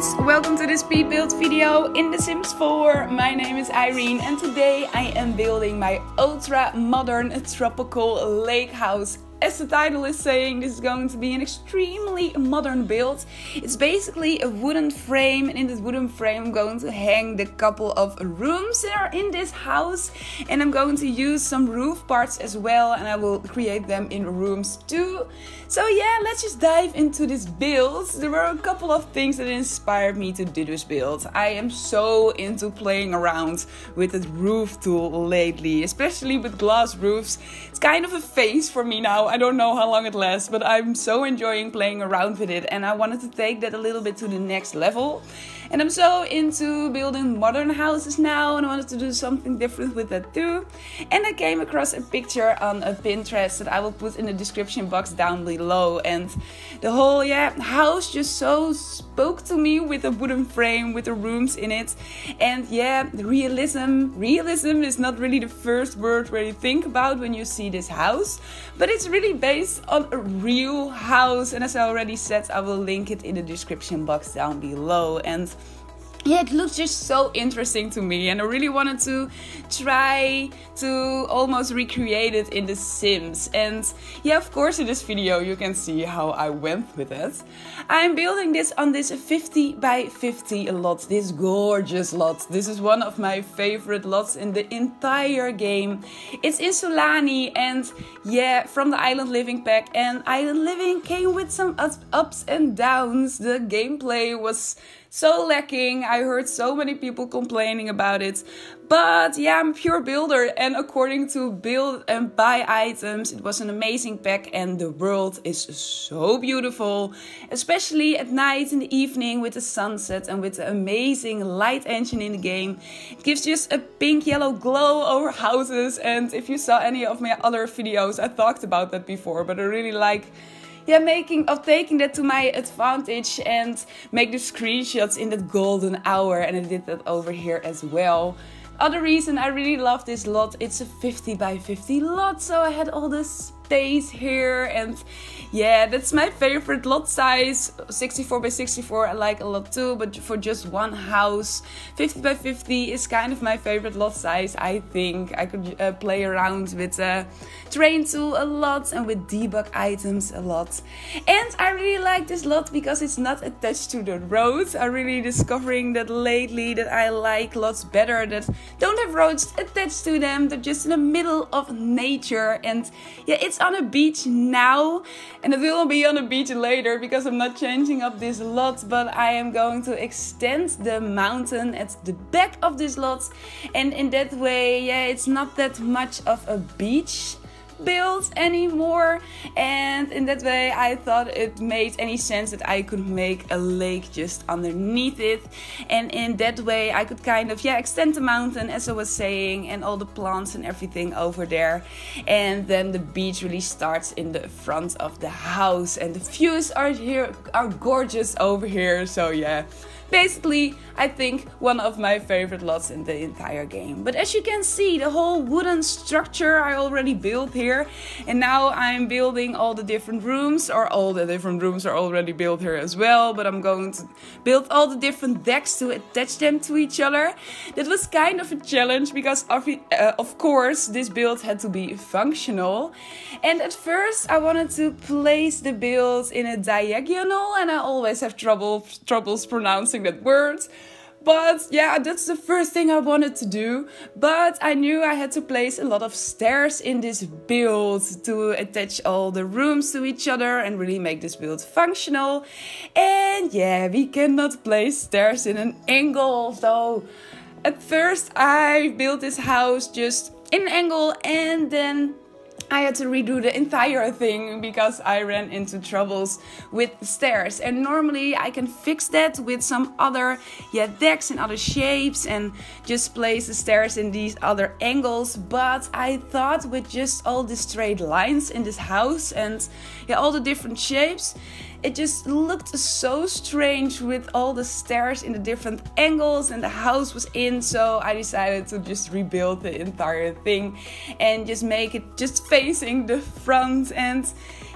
guys, welcome to this pre-built video in The Sims 4. My name is Irene and today I am building my ultra-modern tropical lake house. As the title is saying, this is going to be an extremely modern build. It's basically a wooden frame, and in this wooden frame I'm going to hang the couple of rooms that are in this house. And I'm going to use some roof parts as well, and I will create them in rooms too. So yeah, let's just dive into this build. There were a couple of things that inspired me to do this build. I am so into playing around with the roof tool lately, especially with glass roofs. It's kind of a phase for me now. I don't know how long it lasts, but I'm so enjoying playing around with it, and I wanted to take that a little bit to the next level. And I'm so into building modern houses now, and I wanted to do something different with that too. And I came across a picture on a Pinterest that I will put in the description box down below, and the whole house just so spoke to me with a wooden frame with the rooms in it. And yeah, realism is not really the first word where you think about when you see this house, but it's really based on a real house, and as I already said, I will link it in the description box down below. And yeah, it looks just so interesting to me, and I really wanted to try to almost recreate it in The Sims. And yeah, of course in this video you can see how I went with it. I'm building this on this 50 by 50 lot, this gorgeous lot. This is one of my favorite lots in the entire game. It's in Sulani, and yeah, from the Island Living pack, and Island Living came with some ups and downs. The gameplay was so lacking. I heard so many people complaining about it. But yeah, I'm a pure builder, and according to build and buy items, it was an amazing pack, and the world is so beautiful, especially at night in the evening with the sunset and with the amazing light engine in the game. It gives just a pink yellow glow over houses, and if you saw any of my other videos, I talked about that before, but I really like taking that to my advantage and make the screenshots in that golden hour, and I did that over here as well. Other reason I really love this lot, it's a 50 by 50 lot, so I had all this space here, and yeah, that's my favorite lot size. 64 by 64 I like a lot too, but for just one house, 50 by 50 is kind of my favorite lot size. I think I could play around with terrain tool a lot and with debug items a lot. And I really like this lot because it's not attached to the road. I'm really discovering that lately, that I like lots better that don't have roads attached to them. They're just in the middle of nature, and yeah, it's on a beach now, and it will be on a beach later because I'm not changing up this lot, but I am going to extend the mountain at the back of this lot, and in that way, yeah, it's not that much of a beach build anymore, and in that way I thought it made any sense that I could make a lake just underneath it, and in that way I could kind of extend the mountain, as I was saying, and all the plants and everything over there, and then the beach really starts in the front of the house, and the views are gorgeous over here. So yeah, basically, I think one of my favorite lots in the entire game. But as you can see, the whole wooden structure I already built here. And now I'm building all the different rooms, or all the different rooms are already built here as well. But I'm going to build all the different decks to attach them to each other. That was kind of a challenge because of course this build had to be functional. And at first I wanted to place the build in a diagonal, and I always have troubles pronouncing that word. But yeah, that's the first thing I wanted to do. But I knew I had to place a lot of stairs in this build to attach all the rooms to each other and really make this build functional. And yeah, we cannot place stairs in an angle. So at first I built this house just in an angle, and then I had to redo the entire thing because I ran into troubles with the stairs. And normally I can fix that with some other decks and other shapes and just place the stairs in these other angles. But I thought with just all the straight lines in this house and all the different shapes, it just looked so strange with all the stairs in the different angles and the house was in. So I decided to just rebuild the entire thing and just make it just facing the front. And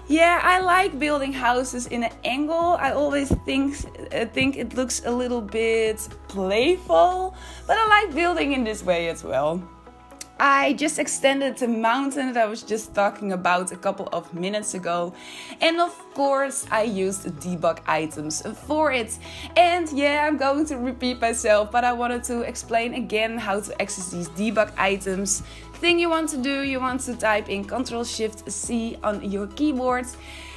Yeah, I like building houses in an angle. I always think it looks a little bit playful, but I like building in this way as well. I just extended the mountain that I was just talking about a couple of minutes ago. And of course, I used debug items for it. And yeah, I'm going to repeat myself, but I wanted to explain again how to access these debug items. Thing you want to do, you want to type in Ctrl-Shift-C on your keyboard.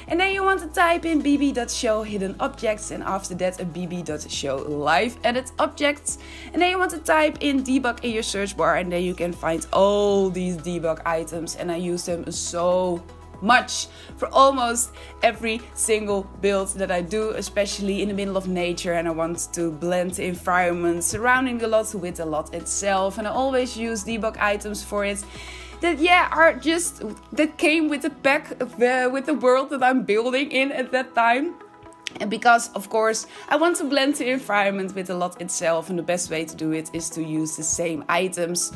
And then you want to type in bb.show hidden objects, and after that a bb.show live edit objects. And then you want to type in debug in your search bar, and then you can find all these debug items. And I use them so much for almost every single build that I do, especially in the middle of nature, and I want to blend the environment surrounding the lot with the lot itself. And I always use debug items for it. That came with the pack with the world that I'm building in at that time. And because, of course, I want to blend the environment with the lot itself, and the best way to do it is to use the same items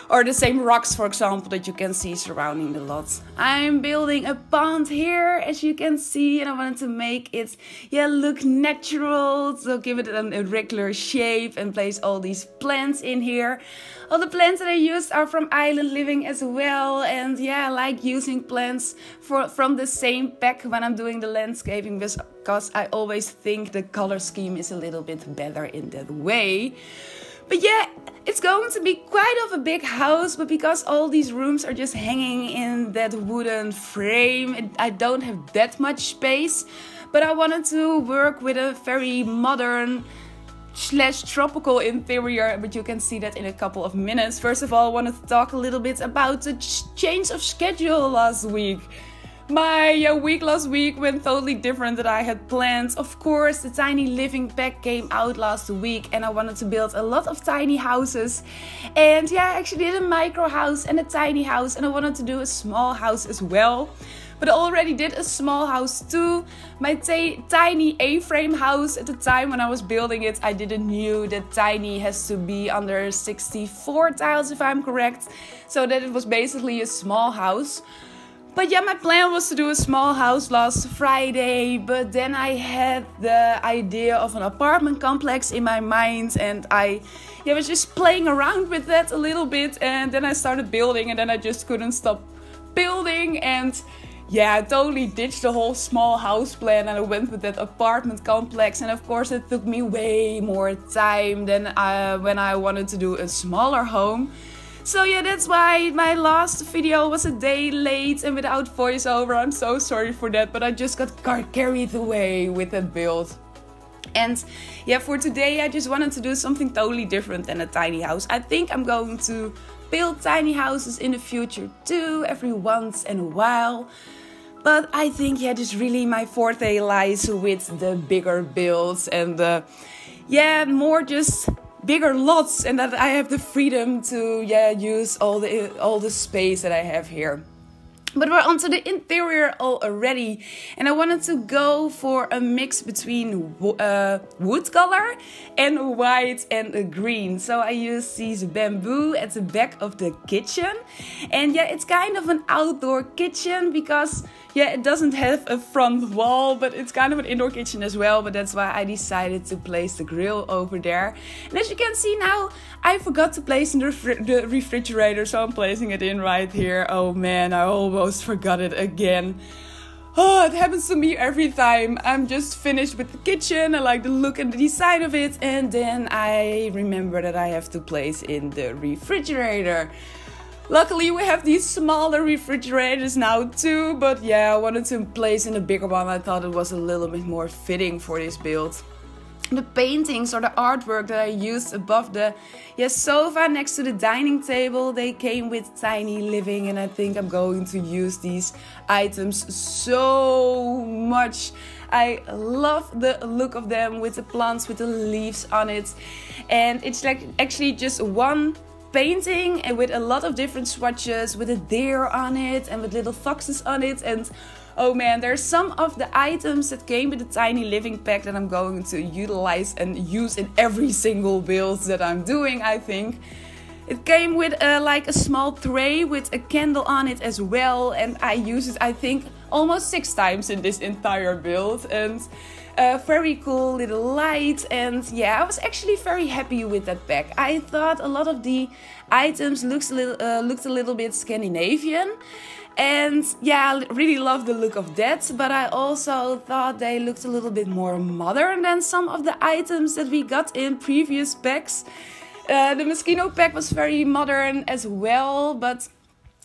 or the same rocks, for example, that you can see surrounding the lot. I'm building a pond here, as you can see, and I wanted to make it look natural, so give it an irregular shape and place all these plants in here. All the plants that I used are from Island Living as well, and yeah, I like using plants from the same pack when I'm doing the landscaping, because I always think the color scheme is a little bit better in that way. But yeah, it's going to be quite of a big house, but because all these rooms are just hanging in that wooden frame, I don't have that much space. But I wanted to work with a very modern / tropical interior, but you can see that in a couple of minutes. First of all, I wanted to talk a little bit about the change of schedule last week. My week last week went totally different than I had planned. Of course, the tiny living pack came out last week, and I wanted to build a lot of tiny houses. And yeah, I actually did a micro house and a tiny house, and I wanted to do a small house as well. But I already did a small house too. My tiny A-frame house at the time when I was building it, I didn't know that tiny has to be under 64 tiles if I'm correct. So that it was basically a small house. But yeah, my plan was to do a small house last Friday, but then I had the idea of an apartment complex in my mind, and I was just playing around with that a little bit, and then I started building, and then I just couldn't stop building, and yeah, I totally ditched the whole small house plan and I went with that apartment complex. And of course it took me way more time than when I wanted to do a smaller home. So yeah, that's why my last video was a day late and without voiceover. I'm so sorry for that, but I just got carried away with that build. And yeah, for today I just wanted to do something totally different than a tiny house. I think I'm going to build tiny houses in the future too, every once in a while. But I think just really my forte lies with the bigger builds and more just bigger lots, and that I have the freedom to use all the space that I have here. But we're onto the interior already, and I wanted to go for a mix between wood color and white and green. So I used these bamboo at the back of the kitchen, and it's kind of an outdoor kitchen because it doesn't have a front wall, but it's kind of an indoor kitchen as well. But that's why I decided to place the grill over there. And as you can see now, I forgot to place in the refrigerator, so I'm placing it in right here. Oh man, I almost forgot it again. Oh, it happens to me every time. I'm just finished with the kitchen. I like the look and the design of it, and then I remember that I have to place in the refrigerator. Luckily we have these smaller refrigerators now too, but I wanted to place in a bigger one. I thought it was a little bit more fitting for this build. The paintings or the artwork that I used above the sofa next to the dining table, they came with Tiny Living, and I think I'm going to use these items so much. I love the look of them with the plants, with the leaves on it, and it's like actually just one painting and with a lot of different swatches, with a deer on it and with little foxes on it. And oh man, there's some of the items that came with the Tiny Living pack that I'm going to utilize and use in every single build that I'm doing, I think. It came with like a small tray with a candle on it as well, and I use it I think almost 6 times in this entire build. And very cool little light, and yeah, I was actually very happy with that bag. I thought a lot of the items looked a little bit Scandinavian, and yeah, I really love the look of that, but I also thought they looked a little bit more modern than some of the items that we got in previous packs. The Moschino pack was very modern as well, but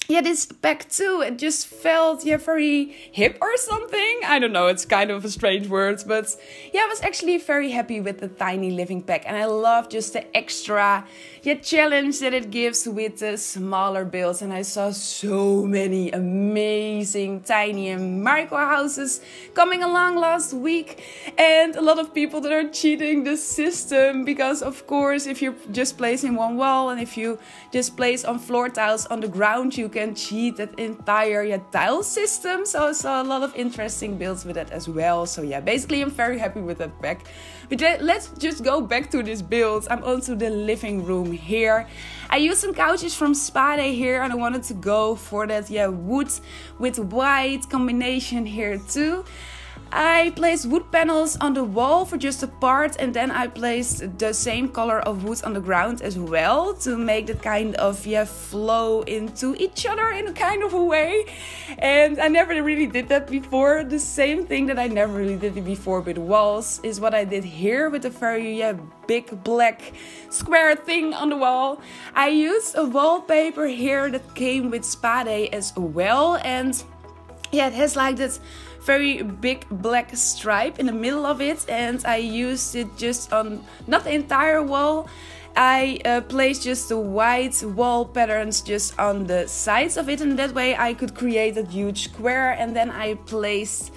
yeah, this pack too, it just felt, yeah, very hip or something. I don't know, it's kind of a strange word, but yeah, I was actually very happy with the Tiny Living pack. And I love just the extra, yeah, challenge that it gives with the smaller builds. And I saw so many amazing tiny and micro houses coming along last week. And a lot of people that are cheating the system, because of course, if you just place in one wall and if you just place on floor tiles on the ground, you can cheat that entire tile system. So I saw a lot of interesting builds with it as well. So yeah, basically I'm very happy with that pack. But let's just go back to this build. I'm onto the living room here. I used some couches from Spade here, and I wanted to go for that wood with white combination here too. I placed wood panels on the wall for just a part, and then I placed the same color of wood on the ground as well to make that kind of flow into each other in a kind of a way. And I never really did that before. The same thing that I never really did before with walls is what I did here with a very big black square thing on the wall. I used a wallpaper here that came with Spade as well, and yeah, it has like this very big black stripe in the middle of it, and I used it just on not the entire wall. I placed just the white wall patterns just on the sides of it, and that way I could create a huge square. And then I placed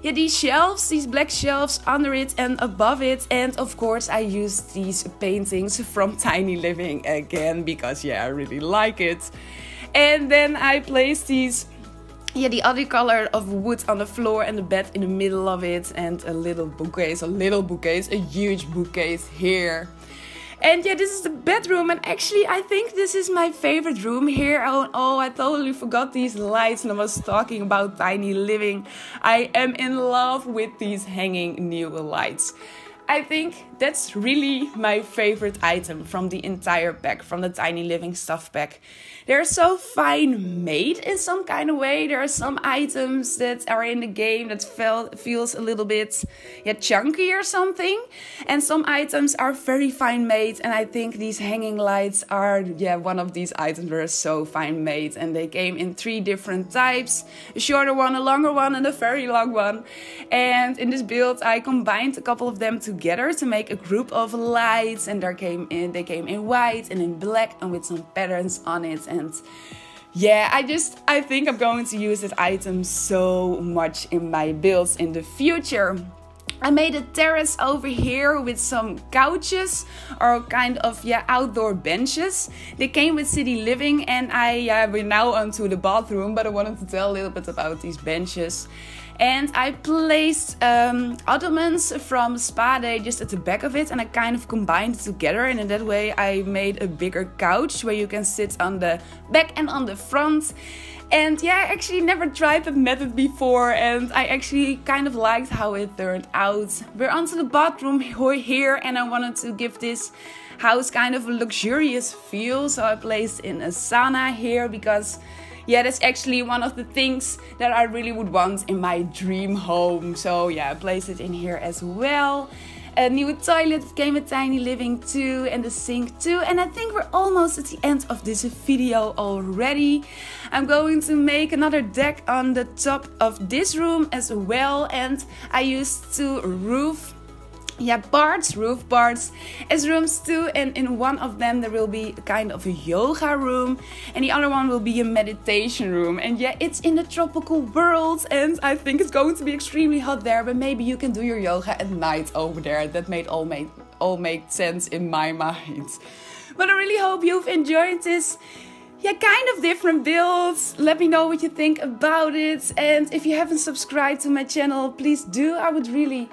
these shelves, these black shelves under it and above it. And of course I used these paintings from Tiny Living again, because I really like it. And then I placed these the other color of wood on the floor and the bed in the middle of it, and a huge bookcase here. And yeah, this is the bedroom, and actually I think this is my favorite room here. Oh, I totally forgot these lights and I was talking about Tiny Living. I am in love with these hanging new lights. I think that's really my favorite item from the entire pack, from the Tiny Living stuff pack. They're so fine made in some kind of way. There are some items that are in the game that feels a little bit chunky or something. And some items are very fine made. And I think these hanging lights are one of these items that are so fine made. And they came in 3 different types. A shorter one, a longer one, and a very long one. And in this build I combined a couple of them together to make a group of lights. And they came in white and in black and with some patterns on it. And yeah, I think I'm going to use this item so much in my builds in the future. I made a terrace over here with some couches or kind of outdoor benches. They came with City Living, and we're now onto the bathroom, but I wanted to tell a little bit about these benches. And I placed ottomans from Spade just at the back of it, and I kind of combined it together, and in that way I made a bigger couch where you can sit on the back and on the front. And I actually never tried that method before, and I actually kind of liked how it turned out. We're onto the bathroom here, and I wanted to give this house kind of a luxurious feel, so I placed in a sauna here because that's actually one of the things that I really would want in my dream home. So I placed it in here as well. A new toilet came with Tiny Living too, and the sink too. And I think we're almost at the end of this video already. I'm going to make another deck on the top of this room as well. And I used 2 roof parts as rooms too, and in one of them there will be kind of a yoga room, and the other one will be a meditation room. And it's in the tropical world, and I think it's going to be extremely hot there, but maybe you can do your yoga at night over there. That all made sense in my mind. But I really hope you've enjoyed this yeah, kind of different builds. Let me know what you think about it. And if you haven't subscribed to my channel, please do. I would really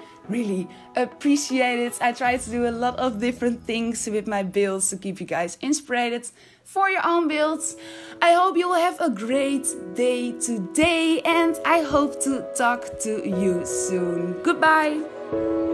appreciate it. I try to do a lot of different things with my builds to keep you guys inspired for your own builds. I hope you will have a great day today, and I hope to talk to you soon. Goodbye.